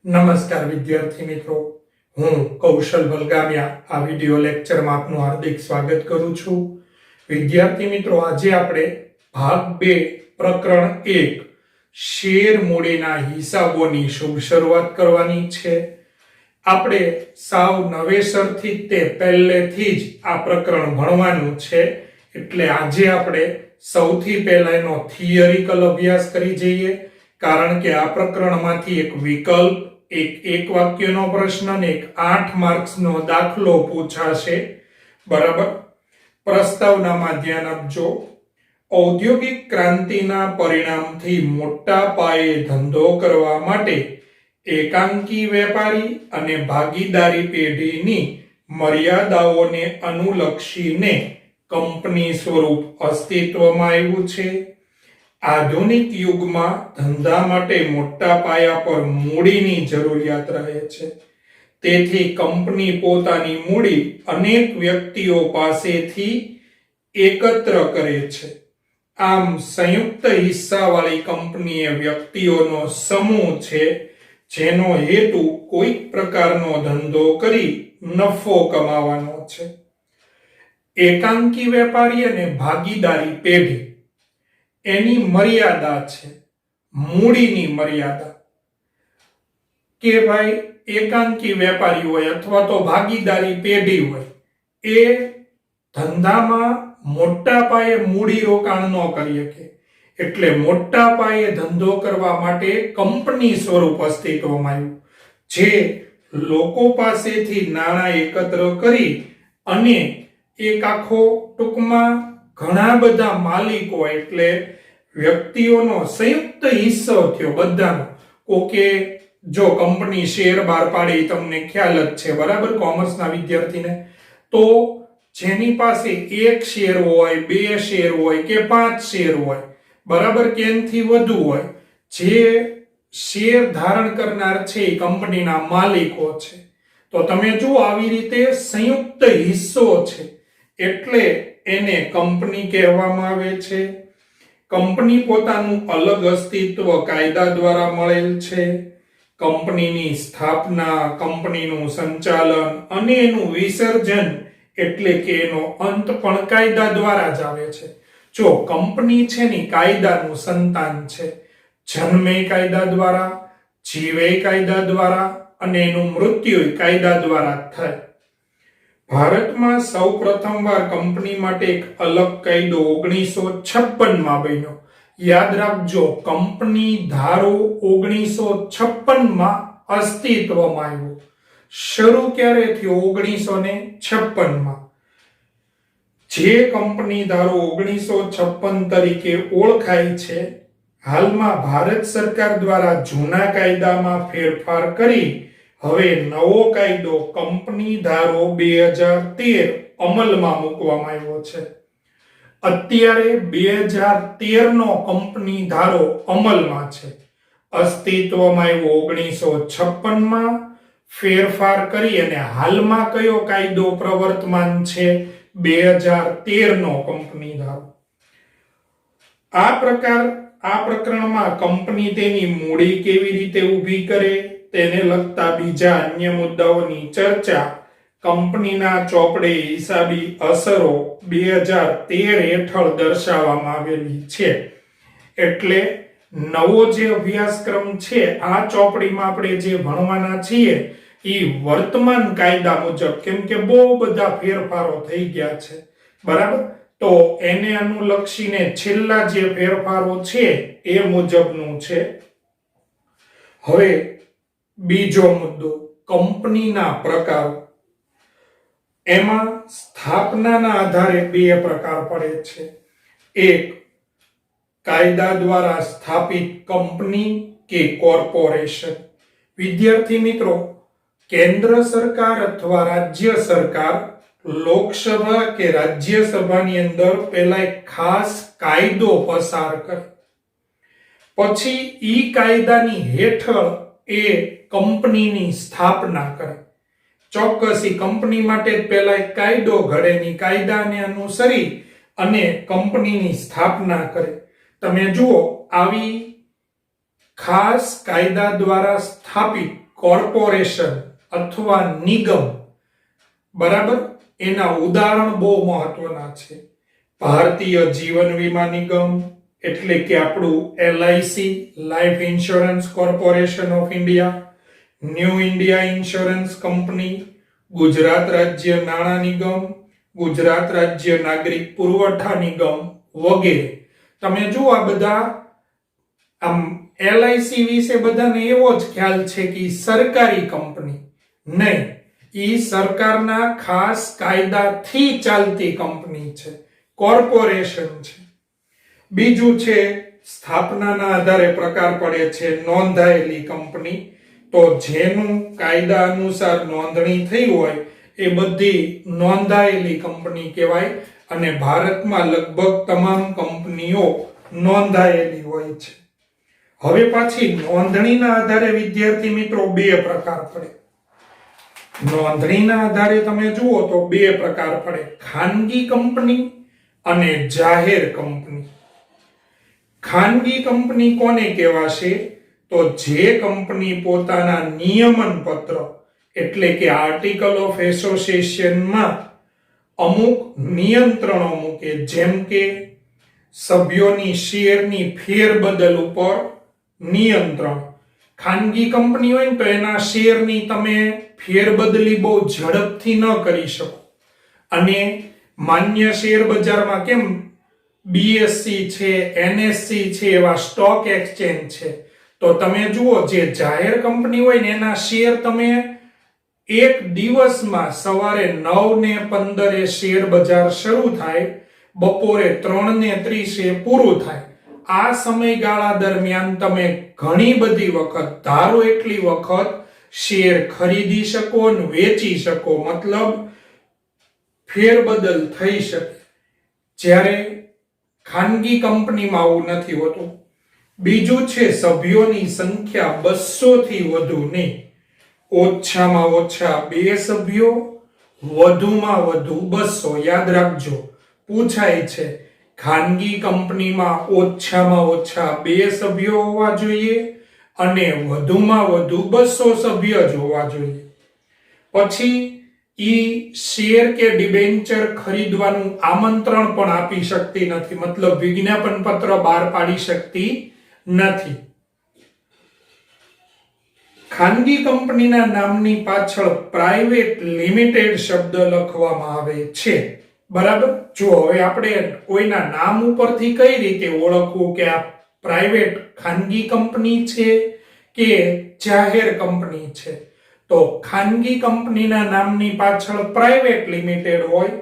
નમસ્કાર વિદ્યાર્થી મિત્રો, હું કૌશલ વલગામિયા આ વિડિયો લેક્ચરમાં આપનું હાર્દિક સ્વાગત કરું છું. વિદ્યાર્થી મિત્રો, આજે આપણે ભાગ 2 પ્રકરણ 1 શેર મૂડીના હિસાબોની શુભ શરૂઆત કરવાની છે. આપણે સાવ નવેસરથી તે પહેલેથી જ આ પ્રકરણ ભણવાનું છે, એટલે આજે આપણે સૌથી પહેલા એનો થિયરિકલ અભ્યાસ કરી જઈએ. કારણ કે આ પ્રકરણમાંથી એક વિકલ્પ, એક વાક્યનો પ્રશ્ન અને એક 8 માર્ક્સનો દાખલો પૂછાશે. બરાબર? પ્રસ્તાવનામાં ધ્યાન આપજો. ઔદ્યોગિક ક્રાંતિના પરિણામથી મોટા પાયે ધંધો કરવા માટે એકાંકી વેપારી અને ભાગીદારી પેઢીની મર્યાદાઓને અનુલક્ષીને કંપની સ્વરૂપ અસ્તિત્વમાં આવ્યું છે. આધુનિક યુગમાં ધંધા માટે મોટા પાયા પર મૂડીની જરૂરિયાત રહે છે. તેથી કંપની પોતાની મૂડી અનેક વ્યક્તિઓ પાસેથી એકત્ર કરે છે. આમ સંયુક્ત હિસ્સાવાળી કંપની એ વ્યક્તિઓનો સમૂહ છે, જેનો હેતુ કોઈક પ્રકારનો ધંધો કરી નફો કમાવાનો છે. એકાંકી વેપારી અને ભાગીદારી પેઢી એની મર્યાદા છે, મૂડીની મર્યાદા. કે ભાઈ એકાંકી વેપારી હોય અથવા તો ભાગીદારી પેઢી હોય, એ ધંધામાં મોટા પાયે મૂડી રોકાણ ન કરી શકે. એટલે મોટા પાયે ધંધો કરવા માટે કંપની સ્વરૂપ અસ્તિત્વમાં આવ્યું, જે લોકો પાસેથી નાણાં એકત્ર કરી અને એક આખો ટૂંકમાં ઘણા બધા માલિકો એટલે વ્યક્તિઓનો સંયુક્ત હિસ્સો થયો બધાનો. કોકે જો કંપની શેર બહાર પાડી, તમને ખ્યાલ જ છે બરાબર, કોમર્સના વિદ્યાર્થીને, તો જેની પાસે 1 શેર હોય, 2 શેર હોય કે 5 શેર હોય, બરાબર, કે એનાથી વધુ હોય, જે શેર ધારણ કરનાર છે એ કંપનીના માલિકો છે. તો તમે જુઓ, આવી રીતે સંયુક્ત હિસ્સો છે એટલે એને કંપની કહેવામાં આવે છે. કંપની પોતાનું અલગ અસ્તિત્વ કાયદા દ્વારા મળેલ છે. કંપનીની સ્થાપના, કંપનીનું સંચાલન અને એનું વિસર્જન એટલે કે એનો અંત પણ કાયદા દ્વારા જ આવે છે. જો કંપની છે ને કાયદાનું સંતાન છે. જન્મે કાયદા દ્વારા, જીવે કાયદા દ્વારા અને એનું મૃત્યુ કાયદા દ્વારા થાય. ભારતમાં સૌ પ્રથમવાર કંપની માટે એક અલગ કાયદો 1956માં બન્યો. યાદ રાખજો, કંપની ધારો 1956માં અસ્તિત્વમાં આવ્યો. શરૂ ક્યારે થયો? 1956માં. જે કંપની ધારો 1956 તરીકે ઓળખાય છે, હાલમાં ભારત સરકાર દ્વારા જૂના કાયદામાં ફેરફાર કરી હવે નવો કાયદો કંપની ધારો 2013 અમલમાં મૂકવામાં આવ્યો છે. અત્યારે 2013 નો કંપની ધારો અમલમાં છે. અસ્તિત્વમાં આવ્યો 1956માં, ફેરફાર કરી અને હાલમાં કયો કાયદો પ્રવર્તમાન છે? 2013 નો કંપની ધારો. આ પ્રકરણમાં કંપની તેની મૂડી કેવી રીતે ઊભી કરે તેને લગતા બીજા અન્ય મુદ્દાઓની ચર્ચા કંપનીના ચોપડે હિસાબી અસરો 2013 હેઠળ દર્શાવવામાં આવેલી છે. એટલે નવો જે અભ્યાસક્રમ છે, આ ચોપડીમાં આપણે જે ભણવાના છીએ એ વર્તમાન કાયદા મુજબ, કેમ કે બહુ બધા ફેરફારો થઈ ગયા છે, બરાબર, તો એને અનુલક્ષીને છેલ્લા જે ફેરફારો છે એ મુજબનું છે. હવે બીજો મુદ્દો, કંપનીના પ્રકારો. એમાં સ્થાપનાના આધારે 2 પ્રકાર પડે છે. એક, કાયદા દ્વારા સ્થાપિત કંપની કે કોર્પોરેશન. વિદ્યાર્થી મિત્રો, કેન્દ્ર સરકાર અથવા રાજ્ય સરકાર લોકસભા કે રાજ્યસભાની અંદર પહેલા એક ખાસ કાયદો પસાર કરે, પછી ઈ કાયદાની હેઠળ એ કંપનીની સ્થાપના કરે. ચોક્કસ કંપની માટે પહેલા એક કાયદો ઘડે, ની કાયદાને અનુસરી અને કંપનીની સ્થાપના કરે. તમે જુઓ, આવી ખાસ કાયદા દ્વારા સ્થાપિત કોર્પોરેશન અથવા નિગમ, બરાબર, એના ઉદાહરણ બહુ મહત્વના છે. ભારતીય જીવન વીમા નિગમ એટલે કે આપણું LIC, life insurance corporation of India, new India insurance company, Gujarat રાજ્ય નાણાં નિગમ, ગુજરાત રાજ્ય નાગરિક પુરવઠા નિગમ વગેરે. તમે જુઓ આ બધા આમ LIC વિશે બધાને એવો જ ખ્યાલ છે કે સરકારી કંપની નહીં, ઈ સરકારના ખાસ કાયદાથી ચાલતી કંપની છે, કોર્પોરેશન છે. બીજું છે સ્થાપનાના આધારે પ્રકાર પડે છે નોંધાયેલી કંપની. તો જેનું કાયદા અનુસાર નોંધણી થઈ હોય એ બધી નોંધાયેલી કંપની કહેવાય, અને ભારતમાં લગભગ તમામ કંપનીઓ નોંધાયેલી હોય છે. હવે પાછી નોંધણીના આધારે વિદ્યાર્થી મિત્રો બે પ્રકાર પડે. નોંધણીના આધારે તમે જુઓ તો બે પ્રકાર પડે, ખાનગી કંપની અને જાહેર કંપની. ખાનગી કંપની કોને કહેવાશે? તો જે કંપની પોતાના નિયમન પત્ર એટલે કે આર્ટિકલ ઓફ એસોસિએશનમાં અમુક નિયંત્રણો મૂકે, જેમ કે સભ્યોની શેરની ફેરબદલ ઉપર નિયંત્રણ. ખાનગી કંપની હોય ને તો એના શેરની તમે ફેરબદલી બહુ ઝડપથી ન કરી શકો, અને માન્ય શેર બજારમાં કેમ BSE છે, NSE છે, એવા સ્ટોક એક્સચેન્જ છે, તો તમે જુઓ જે જાહેર કંપની હોય ને એના શેર તમે એક દિવસમાં સવારે 9:15 શેર બજાર શરૂ થાય, બપોરે 3:30 પૂરું થાય. આ સમયગાળા દરમિયાન તમે ઘણી બધી વખત, ધારો એટલી વખત શેર ખરીદી શકો અને વેચી શકો, મતલબ ફેરબદલ થઈ શકે. જ્યારે ખાનગી કંપનીમાં આવું નથી હોતું. બીજું છે સભ્યોની સંખ્યા 200 થી વધુ નહીં. ઓછામાં ઓછા 2 સભ્યો, વધુમાં વધુ 200. યાદ રાખજો, પૂછાય છે ખાનગી કંપનીમાં ઓછામાં ઓછા 2 સભ્યો હોવા જોઈએ અને વધુમાં વધુ 200 સભ્ય જ હોવા જોઈએ. પછી ઈ શેર કે ડિબેન્ચર ખરીદવાનું આમંત્રણ પણ આપી શકતી નથી, મતલબ વિજ્ઞાપન પત્ર બહાર પાડી શકતી નથી. ખાનગી કંપનીના નામની પાછળ પ્રાઇવેટ લિમિટેડ શબ્દ લખવામાં આવે છે, બરાબર. જો હવે આપણે કોઈના નામ ઉપરથી કઈ રીતે ઓળખવું કે આ પ્રાઇવેટ ખાનગી કંપની છે કે જાહેર કંપની છે? તો ખાનગી કંપનીના નામની પાછળ પ્રાઇવેટ લિમિટેડ હોય,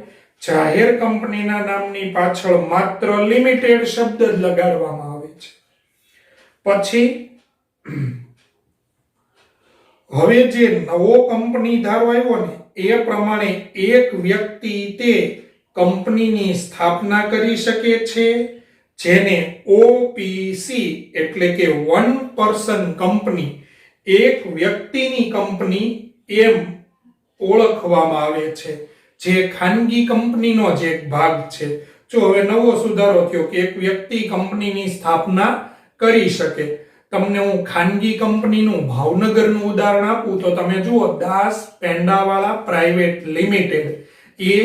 જાહેર કંપનીના નામની પાછળ માત્ર લિમિટેડ શબ્દ જ લગાડવામાં આવે છે. પછી હવે જે નવો કંપની ધારો આવ્યો ને એ પ્રમાણે એક વ્યક્તિ તે કંપનીની સ્થાપના કરી શકે છે, જેને OPC એટલે કે વન પર્સન કંપની, એક વ્યક્તિની કંપની એમ ઓળખવામાં આવે છે, જે ખાનગી કંપનીનો જ એક ભાગ છે. જો હવે નવો સુધારો થયો કે એક વ્યક્તિ કંપનીની સ્થાપના કરી શકે. તમને હું ખાનગી કંપનીનું ભાવનગરનું ઉદાહરણ આપું તો તમે જુઓ, દાસ પેંડાવાળા પ્રાઇવેટ લિમિટેડ એ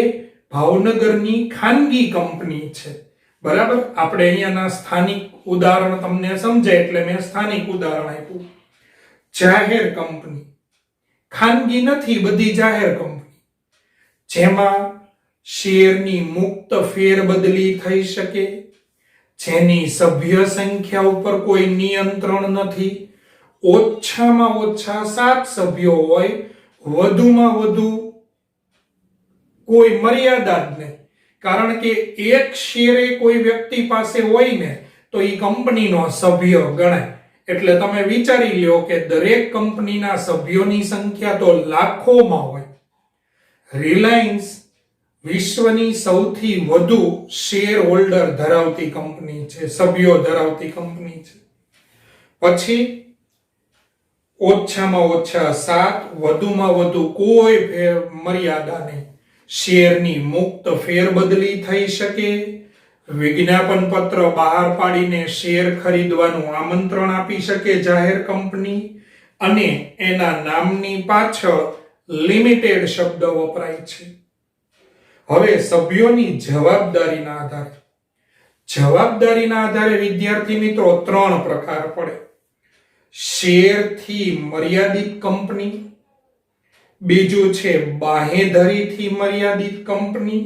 ભાવનગરની ખાનગી કંપની છે, બરાબર. આપણે અહીંયાના સ્થાનિક ઉદાહરણ તમને સમજાય એટલે મેં સ્થાનિક ઉદાહરણ આપ્યું. જાહેર કંપની ખાનગી નથી, બધી જાહેર કંપની, જેમાં શેરની મુક્ત ફેરબદલી થઈ શકે, જેની સભ્ય સંખ્યા ઉપર કોઈ નિયંત્રણ નથી, ઓછામાં ઓછા 7 સભ્યો હોય, વધુમાં વધુ કોઈ મર્યાદા જ નહીં, કારણ કે એક શેર કોઈ વ્યક્તિ પાસે હોય ને તો એ કંપનીનો સભ્ય ગણાય. એટલે તમે વિચારી લ્યો કે દરેક કંપનીના સભ્યોની સંખ્યા તો લાખોમાં હોય. રિલાયન્સ વિશ્વની સૌથી વધુ શેર હોલ્ડર ધરાવતી કંપની છે, સભ્યો ધરાવતી કંપની છે. પછી ઓછામાં ઓછા 7, વધુમાં વધુ કોઈ મર્યાદા નહીં, શેરની મુક્ત ફેરબદલી થઈ શકે, વિજ્ઞાપન પત્ર બહાર પાડીને શેર ખરીદવાનું આમંત્રણ આપી શકે જાહેર કંપની, અને એના નામની પાછળ લિમિટેડ શબ્દ વપરાય છે. હવે સભ્યોની જવાબદારીના આધારે વિદ્યાર્થી મિત્રો 3 પ્રકાર પડે. શેરથી મર્યાદિત કંપની, બીજું છે બાહેધરીથી મર્યાદિત કંપની,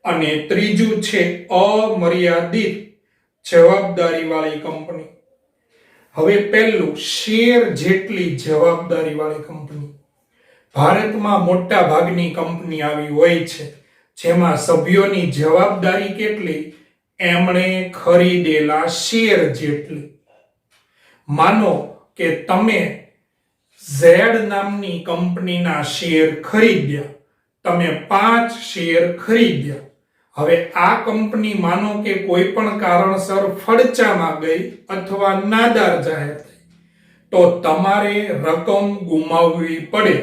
અને ત્રીજું છે અમર્યાદિત જવાબદારીવાળી કંપની. હવે પહેલું, શેર જેટલી જવાબદારીવાળી કંપની. ભારતમાં મોટા ભાગની કંપની આવી હોય છે જેમાં સભ્યોની જવાબદારી કેટલી? એમણે ખરીદેલા શેર જેટલી. માનો કે તમે ઝેડ નામની કંપનીના શેર ખરીદ્યા, તમે 5 શેર ખરીદ્યા. હવે આ કંપની માનો કે કોઈ પણ કારણસર ફડચામાં ગઈ અથવા નાદાર જાહેર થઈ, તો તમારે રકમ ગુમાવવી પડે.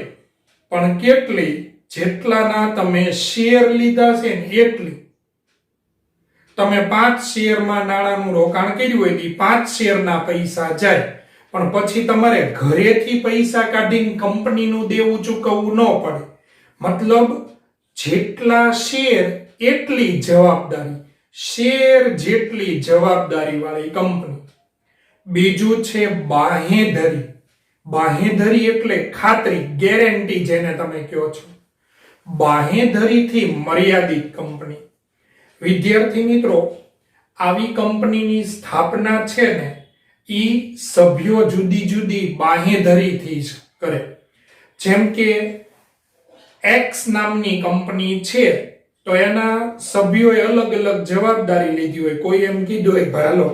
પણ કેટલી? જેટલાના તમે શેર લીધા છે ને એટલી. તમે 5 શેરમાં નાણાંનું રોકાણ કર્યું હોય તો 5 શેરના પૈસા જાય, પણ પછી તમારે ઘરેથી પૈસા કાઢીને કંપનીનું દેવું ચૂકવવું ન પડે. મતલબ જેટલા શેર એટલી જવાબદારી, શેર જેટલી જવાબદારી વાળી કંપની. બીજું છે બાહેધરી. બાહેધરી એટલે ખાતરી, ગેરંટી જેને તમે કહો છો. બાહેધરીથી મર્યાદિત કંપની. વિદ્યાર્થી મિત્રો, આવી કંપનીની સ્થાપના છે ને ઈ સભ્યો જુદી જુદી બાહેધરીથી કરે. જેમ કે એક્સ નામની કંપની છે તો એના સભ્યોએ અલગ અલગ જવાબદારી લીધી હોય. કોઈ એમ કીધું હોય ભાઈ હાલો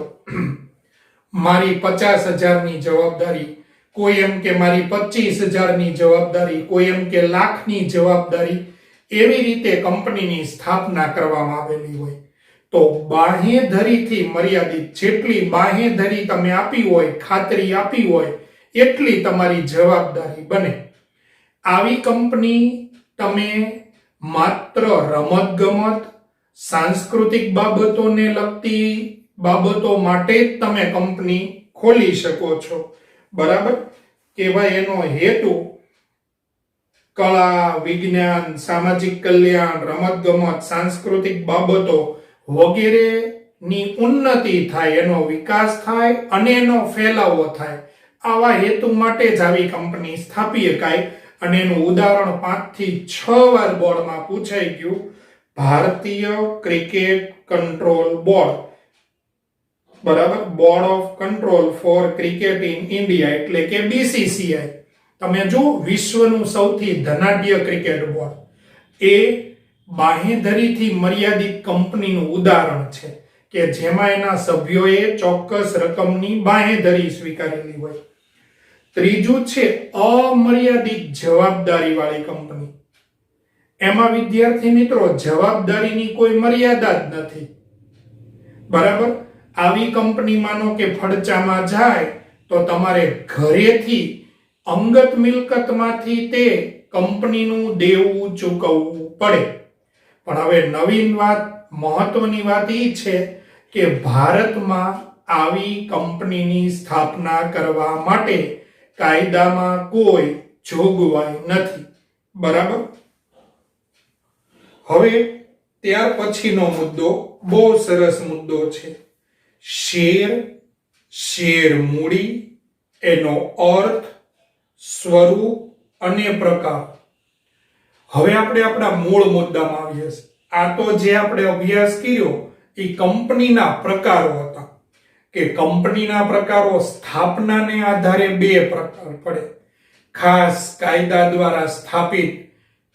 મારી 50,000ની જવાબદારી, કોઈ એમ કે મારી 25,000ની જવાબદારી, કોઈ એમ કે લાખની જવાબદારી. એવી રીતે કંપનીની સ્થાપના કરવામાં આવેલી હોય. તો બાહેધરીથી મર્યાદિત, જેટલી બાહેધરી તમે આપી હોય, ખાતરી આપી હોય, એટલી તમારી જવાબદારી બને. આવી કંપની તમે માત્ર રમતગમત, સાંસ્કૃતિક બાબતોને લગતી બાબતો માટે જ તમે કંપની ખોલી શકો છો. બરાબર? કે ભાઈ એનો હેતુ કળા, વિજ્ઞાન, સામાજિક કલ્યાણ, રમતગમત, સાંસ્કૃતિક બાબતો વગેરેની ઉન્નતિ થાય, એનો વિકાસ થાય અને એનો ફેલાવો થાય. આવા હેતુ માટે જ આવી કંપની સ્થાપી શકાય. અને એનું ઉદાહરણ 5 થી 6 વાર બોર્ડમાં પૂછાઈ ગયું. ભારતીય ક્રિકેટ કંટ્રોલ બોર્ડ, બરાબર, board of control for cricket in India, એટલે કે BCCI. તમે જો વિશ્વનું સૌથી ધનાઢ્ય ક્રિકેટ બોર્ડ, એ બાહેધરીથી મર્યાદિત કંપનીનું ઉદાહરણ છે કે જેમાં એના સભ્યોએ ચોક્કસ રકમની બાહેધરી સ્વીકારેલી હોય. ત્રીજું છે અમર્યાદિત જવાબદારી વાળી કંપની. એમાં વિદ્યાર્થી મિત્રો જવાબદારીની કોઈ મર્યાદા જ નથી. બરાબર? આવી કંપની માનો કે ફડચામાં જાય તો તમારે ઘરેથી અંગત મિલકતમાંથી તે કંપનીનું દેવું ચૂકવવું પડે. પણ હવે નવીન વાત, મહત્વની વાત એ છે કે ભારતમાં આવી કંપનીની સ્થાપના કરવા માટે કાયદામાં કોઈ જોગવાઈ નથી. બરાબર? હવે ત્યાર પછીનો મુદ્દો બહુ સરસ મુદ્દો છે. શેર, શેર મૂડી, એનો અર્થ, સ્વરૂપ અને પ્રકાર. હવે આપણે આપણા મૂળ મુદ્દામાં આવીએ છીએ. આ તો જે આપણે અભ્યાસ કર્યો એ કંપનીના પ્રકારો હતા. કે કંપનીના પ્રકારો સ્થાપનાને આધારે 2 પ્રકાર પડે. ખાસ કાયદા દ્વારા સ્થાપિત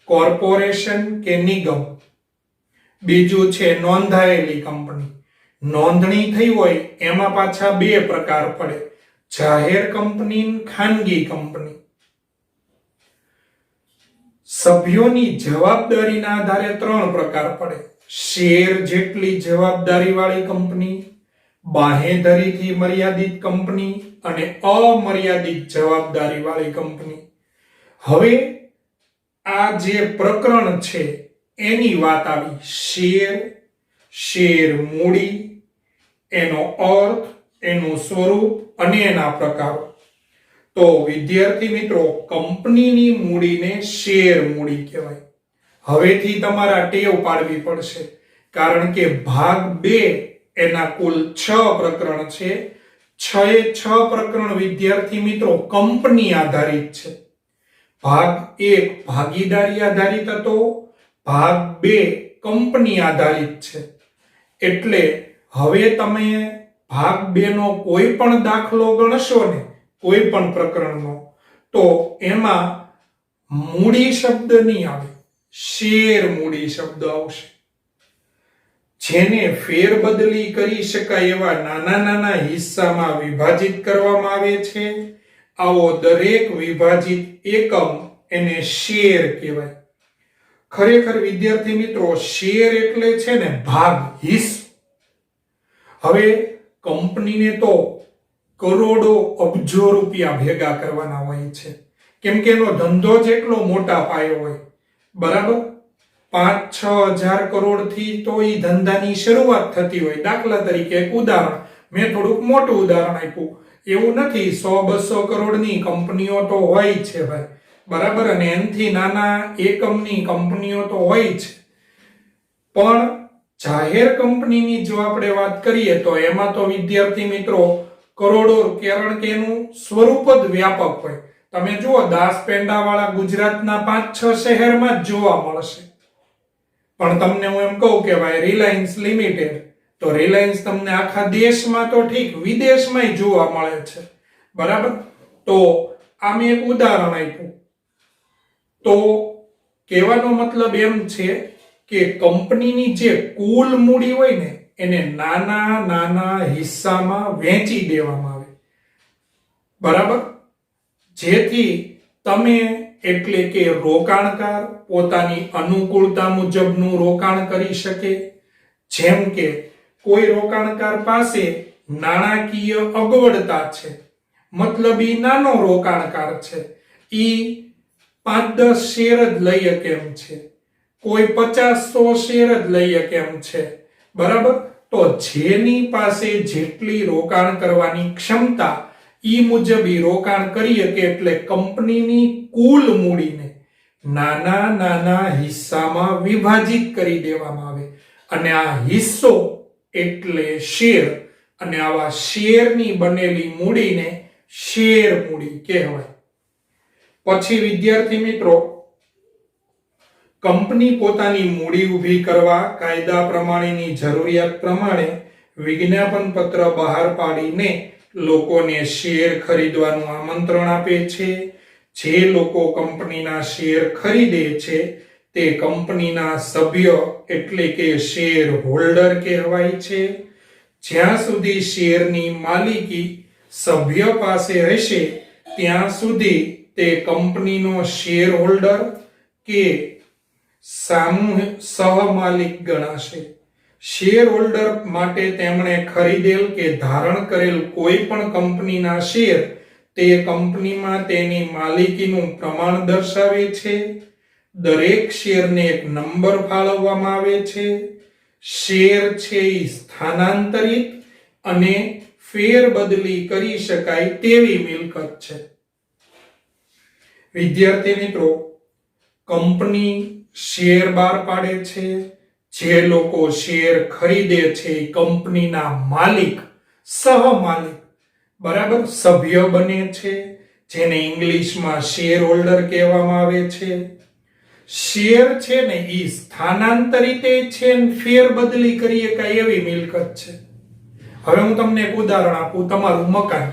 કોર્પોરેશન કે નિગમ. બીજું છે નોંધાયેલી કંપની. નોંધણી થઈ હોય એમાં પાછા 2 પ્રકાર પડે. જાહેર કંપની, ખાનગી કંપની. સભ્યોની જવાબદારીના આધારે 3 પ્રકાર પડે. શેર જેટલી જવાબદારી વાળી કંપની, બાહેધરીથી મર્યાદિત કંપની અને અમર્યાદિત જવાબદારી વાળી કંપની. હવે આ જે પ્રકરણ છે એની વાત આવી. શેર, શેર મૂડી, એનો અર્થ, એનું સ્વરૂપ અને એના પ્રકારો. તો તો વિદ્યાર્થી મિત્રો, કંપનીની મૂડીને શેર મૂડી કહેવાય. હવેથી તમારા ટેવ પાડવી પડશે, કારણ કે ભાગ 2 એના કુલ 6 પ્રકરણ છે. 6 પ્રકરણ વિદ્યાર્થી મિત્રો કંપની આધારિત છે. ભાગ 1 ભાગીદારી આધારિત હતો, ભાગ 2 કંપની આધારિત છે. એટલે હવે તમે ભાગ 2 નો કોઈ પણ દાખલો ગણશો ને, કોઈ પણ પ્રકરણનો, તો એમાં મૂડી શબ્દ નહીં આવે, શેર મૂડી શબ્દ આવશે. જેને ફેરબદલી કરી શકાય એવા નાના નાના હિસ્સામાં વિભાજિત કરવામાં આવે છે. આવો દરેક વિભાજિત એકમ એને શેર કહેવાય. ખરેખર વિદ્યાર્થી મિત્રો, શેર એટલે છે ને ભાગ, હિસ્સો. હવે કંપનીને તો કરોડો અબજો રૂપિયા ભેગા કરવાના હોય છે, કેમ કે એનો ધંધો જ એટલો મોટા પાયો હોય. બરાબર, 5-6 હજાર કરોડ થી તો એ ધંધાની શરૂઆત થતી હોય. દાખલા તરીકે એક ઉદાહરણ, મેં થોડુંક મોટું ઉદાહરણ આપ્યું. એવું નથી, 100-200 કરોડની કંપનીઓ તો હોય છે ભાઈ. બરાબર, અને એનાથી નાના એકમની કંપનીઓ તો હોય છે. પણ જાહેર કંપનીની જો આપણે વાત કરીએ તો એમાં તો વિદ્યાર્થી મિત્રો કરોડો, કારણ કે એનું સ્વરૂપ જ વ્યાપક હોય. તમે જુઓ, દાસ પેંડા વાળા ગુજરાતના 5-6 શહેરમાં જ જોવા મળશે. પણ તમને હું એમ કહું કે ભાઈ રિલાયન્સ લિમિટેડ, તો રિલાયન્સ તમને આખા દેશમાં તો ઠીક, વિદેશમાં જોવા મળે છે. બરાબર, તો આ મેં એક ઉદાહરણ આપ્યું. તો કહેવાનો મતલબ એમ છે કે કંપનીની જે કુલ મૂડી હોય ને, એને નાના નાના હિસ્સામાં વહેંચી દેવામાં આવે. બરાબર, જેથી તમે, એટલે કે રોકાણકાર પોતાની અનુકૂળતા મુજબનું રોકાણ કરી શકે. જેમ કે કોઈ રોકાણકાર પાસે નાણાકીય અગવડતા છે, મતલબ ઈ નાનો રોકાણકાર છે, ઈ 5-10 શેર જ લઈ શકે એમ છે, કોઈ 50-100 શેર જ લઈ શકે એમ છે. બરાબર, તો જેની પાસે જેટલી રોકાણ કરવાની ક્ષમતા, ઈ મુજબ ઈ રોકાણ કરી શકે. એટલે કંપનીની કુલ મૂડીને નાના નાના હિસ્સામાં વિભાજિત કરી દેવામાં આવે, અને આ હિસ્સો એટલે શેર, અને આવા શેરની બનેલી મૂડીને શેર મૂડી કહેવાય. પછી વિદ્યાર્થી મિત્રો, કંપની પોતાની મૂડી ઊભી કરવા કાયદા પ્રમાણેની જરૂરિયાત પ્રમાણે વિજ્ઞાપન પત્ર બહાર પાડીને લોકોને શેર ખરીદવાનું આમંત્રણ આપે છે. જે લોકો કંપનીના શેર ખરીદે છે તે કંપનીના સભ્ય, એટલે કે શેર હોલ્ડર કહેવાય છે. જ્યાં સુધી શેરની માલિકી સભ્ય પાસે રહેશે ત્યાં સુધી તે કંપનીનો શેર હોલ્ડર કે સહમાલિક ગણાશે. શેર હોલ્ડર માટે તેમણે ખરીદેલ કે ધારણ કરેલ કોઈ પણ કંપનીના શેર તે કંપનીમાં તેની માલિકીનું પ્રમાણ દર્શાવે છે. દરેક શેરને એક નંબર ફાળવવામાં આવે છે. શેર છે એ સ્થાનાંતરિત અને ફેરબદલી કરી શકાય તેવી મિલકત છે. વિદ્યાર્થી મિત્રો, કંપની શેર બહાર પાડે છે. જે લોકો શેર ખરીદે છે એ કંપનીના માલિક, સહમાલિક, બરાબર, સભ્ય બને છે, જેને ઇંગ્લિશમાં શેર હોલ્ડર કહેવામાં આવે છે. શેર છે ને એ સ્થાનાંતરિત છે, ફેરબદલી કરી શકાય એવી મિલકત છે. હવે હું તમને એક ઉદાહરણ આપું. તમારું મકાન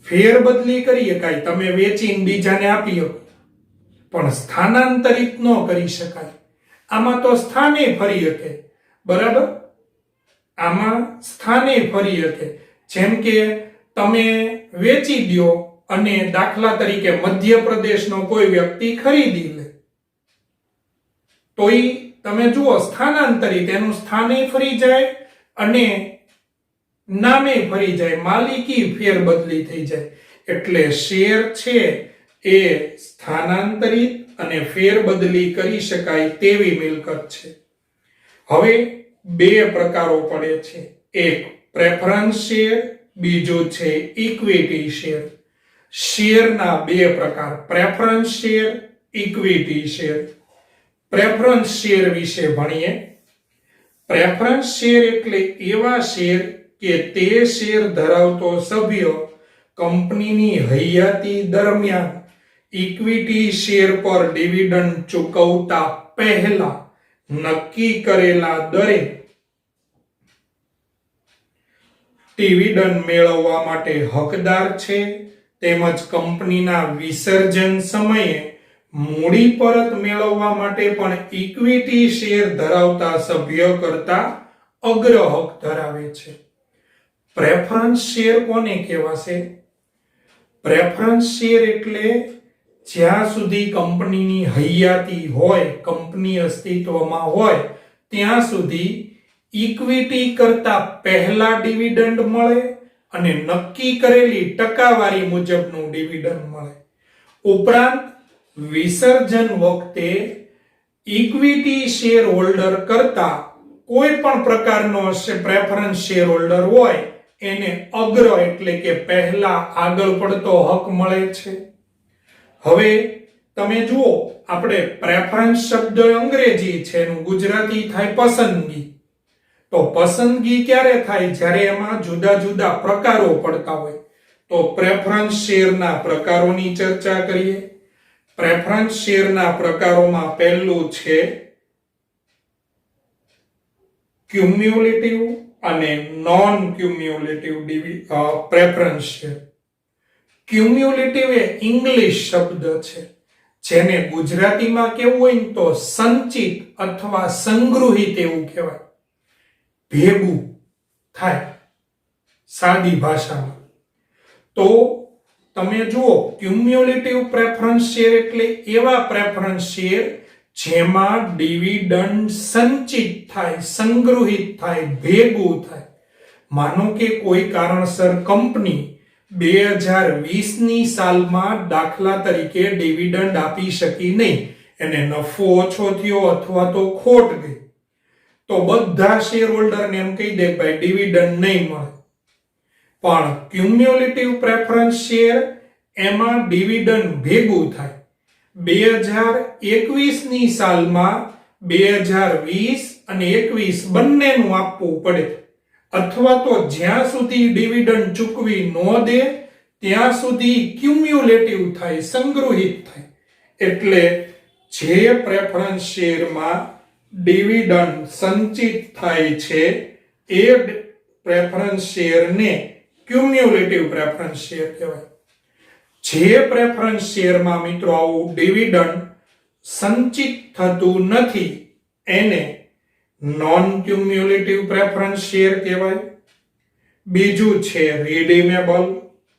ફેરબદલી કરી શકાય, તમે વેચીને બીજાને આપી શકો, પણ સ્થાનાંતરિત ન કરી શકાય. આમાં તો સ્થાને ફરી શકે. બરાબર, આમાં સ્થાને ફરી શકે. જેમ કે તમે વેચી દો અને દાખલા તરીકે મધ્યપ્રદેશનો કોઈ વ્યક્તિ ખરીદી લે, તો એ તમે જુઓ સ્થાનાંતરિત, એનું સ્થાને ફરી જાય અને નામે ફરી જાય, માલિકી ફેરબદલી થઈ જાય. એટલે શેર છે એ સ્થાનાંતરિત અને ફેરબદલી કરી શકાય તેવી મિલકત છે. હવે 2 પ્રકારો પડે છે. એક પ્રેફરન્સ શેર, બીજું છે ઇક્વિટી શેર. શેરના બે પ્રકાર, preference share, equity share. Preference share વિશે ભણીએ. પ્રેફરન્સ શેર એટલે એવા શેર કે તે શેર ધરાવતો સભ્ય કંપનીની હયાતી દરમિયાન ઇક્વિટી શેર પર ડિવિડન્ડ ચૂકવતા પહેલા નક્કી કરેલા દરે ડિવિડન્ડ મેળવવા માટે હકદાર છે, તેમજ કંપનીના વિસર્જન સમયે મૂડી પરત મેળવવા માટે પણ ઇક્વિટી શેર ધરાવતા સભ્ય કરતા અગ્ર હક ધરાવે છે. પ્રેફરન્સ શેર કોને કહેવાશે? પ્રેફરન્સ શેર એટલે જ્યાં સુધી કંપનીની હયાતી હોય, કંપની અસ્તિત્વમાં હોય ત્યાં સુધી ઇક્વિટી કરતા પહેલા ડિવિડન્ડ મળે અને નક્કી કરેલી ટકાવારી મુજબનું ડિવિડન્ડ મળે. ઉપરાંત વિસર્જન વખતે ઇક્વિટી શેર હોલ્ડર કરતા કોઈ પણ પ્રકારનો પ્રેફરન્સ શેર હોલ્ડર હોય એને અગ્ર એટલે કે પહેલા આગળ પડતો હક મળે છે. હવે તમે જુઓ, આપણે પ્રેફરન્સ શબ્દ અંગ્રેજી છે, એનું ગુજરાતી થાય પસંદગી. તો પસંદગી ક્યારે થાય? જ્યારે એમાં જુદા જુદા પ્રકારો પડતા હોય. તો પ્રેફરન્સ શેરના પ્રકારોની ચર્ચા કરીએ. પ્રેફરન્સ શેરના પ્રકારોમાં પહેલું છે ક્યુમ્યુલેટિવ અને non cumulative preference share. Cumulative એ ઇંગ્લિશ શબ્દ છે, જેને ગુજરાતીમાં કેવું હોય ને તો સંચિત અથવા સંગ્રહિત એવું કહેવાય, ભેગું થાય સાદી ભાષામાં. તો તમે જુઓ, ક્યુમ્યુલેટિવ પ્રેફરન્સ શેર એટલે એવા પ્રેફરન્સ શેર જેમાં ડિવિડન્ડ સંચિત થાય, સંગ્રહિત થાય, ભેગું થાય. માનો કે કોઈ કારણસર કંપની 2020ની સાલમાં દાખલા તરીકે ડિવિડન્ડ આપી શકી નહીં, એને નફો ઓછો થયો અથવા તો ખોટ ગઈ, તો બધા શેર હોલ્ડરને એમ કહી દે ભાઈ ડિવિડન્ડ નહીં મળે. પણ ક્યુમ્યુલેટિવ પ્રેફરન્સ શેર એમાં ડિવિડન્ડ ભેગું થાય. 2021ની સાલમાં 2020 અને 21 બંનેનું આપવું પડે, અથવા તો જ્યાં સુધી ડિવિડન્ડ ચૂકવી ન દે ત્યાં સુધી ક્યુમ્યુલેટિવ થાય, સંગ્રહિત થાય. એટલે જે પ્રેફરન્સ શેરમાં ડિવિડન્ડ સંચિત થાય છે એ પ્રેફરન્સ શેરને ક્યુમ્યુલેટિવ પ્રેફરન્સ શેર કહેવાય. જે પ્રેફરન્સ શેરમાં મિત્રો આવું ડિવિડન્ડ સંચિત થતું નથી એને નોન ક્યુમ્યુલેટિવ પ્રેફરન્સ શેર કહેવાય. બીજું છે રીડીમેબલ.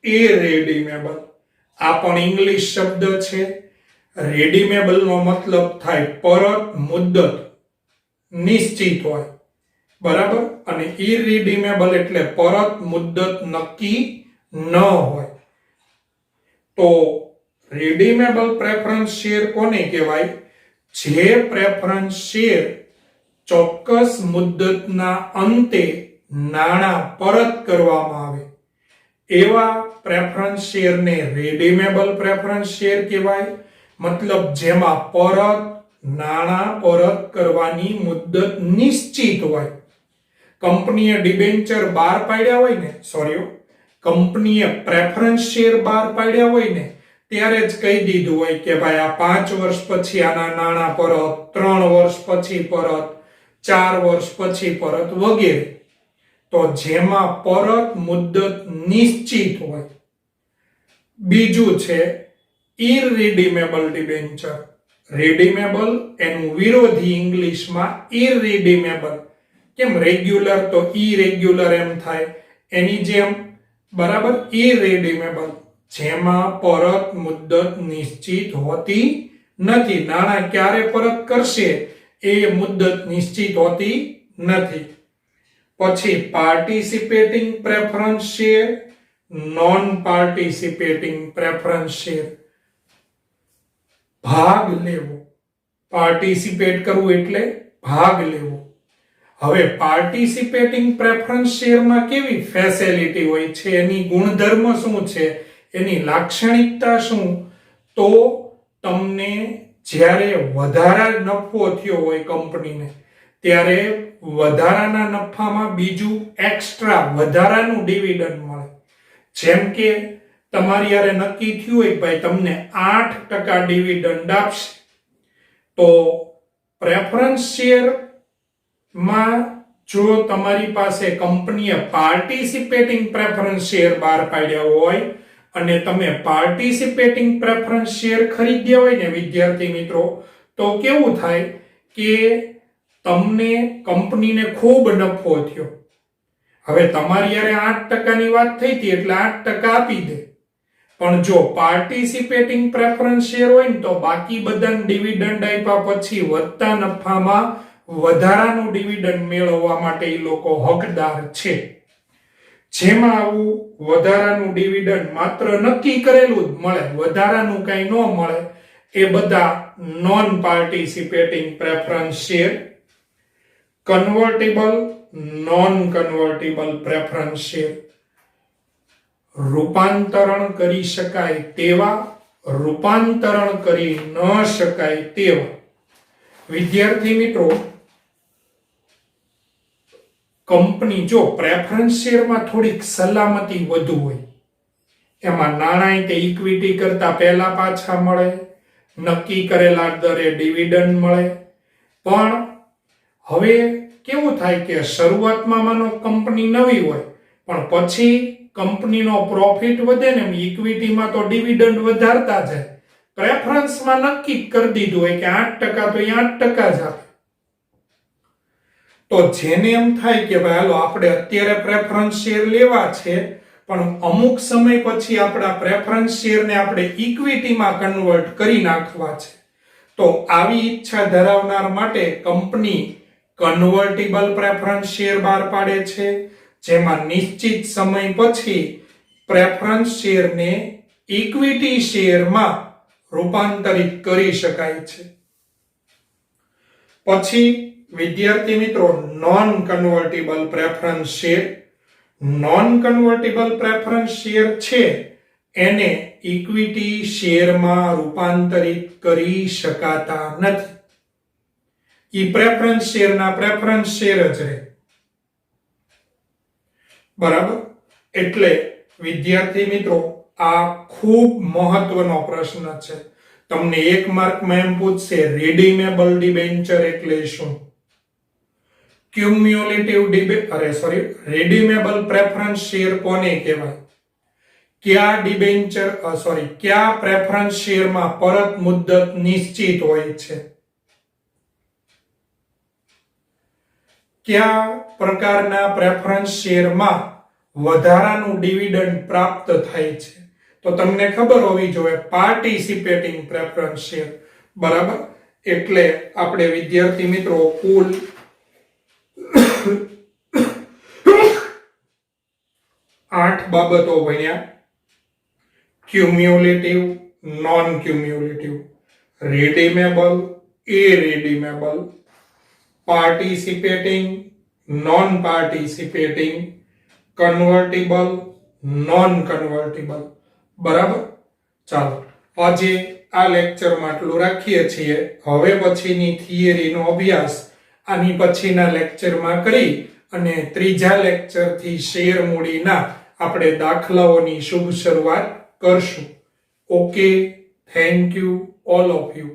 ઇરેડીમેબલ આ પણ ઇંગ્લિશ શબ્દ છે. રીડીમેબલ નો મતલબ થાય પરત મુદ્દત નિશ્ચિત હોય, બરાબર, અને ઇરિડીમેબલ એટલે પરત મુદ્દત નક્કી ન હોય. તો રીડીમેબલ પ્રેફરન્સ શેર કોને કહેવાય? જે પ્રેફરન્સ શેર ચોક્કસ મુદ્દતના અંતે નાણાં પરત કરવામાં આવે એવા પ્રેફરન્સ શેરને રીડીમેબલ પ્રેફરન્સ શેર કહેવાય. મતલબ જેમાં નાણાં પરત કરવાની મુદ્દત નિશ્ચિત હોય. કંપનીએ ડિબેન્ચર બહાર પાડ્યા હોય ને, કંપનીએ પ્રેફરન્સ શેર બહાર પાડ્યા હોય ને ત્યારે જ કહી દીધું હોય કે ભાઈ આ 5 વર્ષ પછી આના નાણાં પરત, 3 વર્ષ પછી પરત, 4 વર્ષ પછી પરત વગેરે. તો જેમાં પરત મુદ્દત નિશ્ચિત હોય. બીજું છે ઇરરીડીમેબલ ડિબેન્ચર. રીડીમેબલ એનું વિરોધી ઇંગ્લિશમાં ઇરરીડીમેબલ. કેમ રેગ્યુલર તો ઇરેગ્યુલર એમ થાય, એની જેમ, બરાબર, ઇરરીડીમેબલ જેમાં પરત મુદ્દત નિશ્ચિત હોતી નથી. નાણાં ક્યારે પરત કરશે એ મુદ્દત નિશ્ચિત હોતી નથી. પછી participating preference share, non participating preference share. ભાગ લેવો, પાર્ટિસિપેટ કરવું એટલે ભાગ લેવો. હવે પાર્ટિસિપેટિંગ પ્રેફરન્સ શેરમાં કેવી ફેસિલિટી હોય છે, એની ગુણધર્મ શું છે, એની લાક્ષણિકતા શું, તો તમને જ્યારે વધારે નફો થયો હોય કંપનીને ત્યારે વધારાના નફામાં બીજું એક્સ્ટ્રા વધારાનું ડિવિડન્ડ મળે. જેમ કે તમારી યારે નક્કી થયું હોય ભાઈ તમને 8% ડિવિડન્ડ આપશે, તો પ્રેફરન્સ શેર માં જો તમારી પાસે કંપનીએ પાર્ટિસિપેટિંગ પ્રેફરન્સ શેર બહાર પાડ્યા હોય અને તમે પાર્ટિસિપેટિંગ પ્રેફરન્સ શેર ખરીદ્યા હોય ને વિદ્યાર્થી મિત્રો, તો કેવું થાય કે તમને કંપનીને ખૂબ નફો થયો. હવે તમારી યારે 8%ની વાત થઈ હતી એટલે 8% આપી દે, પણ જો પાર્ટિસિપેટિંગ પ્રેફરન્સ શેર હોય ને તો બાકી બધાને ડિવિડન્ડ આપ્યા પછી વધતા નફામાં વધારાનું ડિવિડન્ડ મેળવવા માટે એ લોકો હકદાર છે. જેમાં આવું વધારાનું ડિવિડન્ડ માત્ર નક્કી કરેલું જ મળે, વધારાનું કઈ ન મળે, એ બધા non participating preference share. Convertible, non convertible preference share, રૂપાંતરણ કરી શકાય તેવા, રૂપાંતરણ કરી ન શકાય તેવા. વિદ્યાર્થી મિત્રો, કંપની જો પ્રેફરન્સ શેરમાં થોડીક સલામતી વધુ હોય, એમાં નાણાં તે ઇક્વિટી કરતા પહેલા પાછા મળે, નક્કી કરેલા દરે ડિવિડન્ડ મળે, પણ હવે કેવું થાય કે શરૂઆતમાં માનો કંપની નવી હોય પણ પછી કંપનીનો પ્રોફિટ વધે ને ઇક્વિટીમાં તો ડિવિડન્ડ વધારતા જાય. પ્રેફરન્સમાં નક્કી કરી દીધું હોય કે 8% તો 8% જ આપે, તો જેને એમ થાય કે ભાઈ હાલો આપણે અત્યારે પ્રેફરન્સ શેર લેવા છે પણ અમુક સમય પછી આપણા પ્રેફરન્સ શેરને આપણે ઇક્વિટીમાં કન્વર્ટ કરી નાખવા છે, તો આવી ઈચ્છા ધરાવનાર માટે કંપની કન્વર્ટેબલ પ્રેફરન્સ શેર બહાર પાડે છે, જેમાં નિશ્ચિત સમય પછી પ્રેફરન્સ શેરને ઇક્વિટી શેરમાં રૂપાંતરિત કરી શકાય છે. પછી વિદ્યાર્થી મિત્રો, non convertible preference share. Non convertible preference share છે એને ઇક્વિટી શેરમાં રૂપાંતરિત કરી શકાતા નથી. ઈ પ્રેફરન્સ શેરના પ્રેફરન્સ શેર જ રહે. બરાબર? એટલે વિદ્યાર્થી મિત્રો, આ ખૂબ મહત્વનો પ્રશ્ન છે. તમને 1 માર્કમાં એમ પૂછશે રિડીમેબલ ડિબેન્ચર એટલે શું, રિડીમેબલ પ્રેફરન્સ શેર કોને કહેવાય, કયા પ્રેફરન્સ શેરમાં પરત મુદ્દત નિશ્ચિત હોય છે, કયા પ્રકારના પ્રેફરન્સ શેરમાં વધારાનું ડિવિડન્ડ પ્રાપ્ત થાય છે, તો તમને ખબર હોવી જોઈએ પાર્ટિસિપેટિંગ પ્રેફરન્સ શેર. બરાબર? એટલે આપણે વિદ્યાર્થી મિત્રો કુલ 8 બાબતો ભણ્યા. Cumulative, non cumulative, redeemable, irredeemable, participating, non participating, convertible, non convertible. બરાબર? ચાલો આજે આ લેક્ચરમાં આટલું રાખીએ છીએ. હવે પછીની થિયરીનો અભ્યાસ આની પછીના લેક્ચરમાં કરી અને ત્રીજા લેક્ચરથી શેર મૂડીના આપણે દાખલાઓની શુભ શરૂઆત કરશું. Okay, thank you all of you.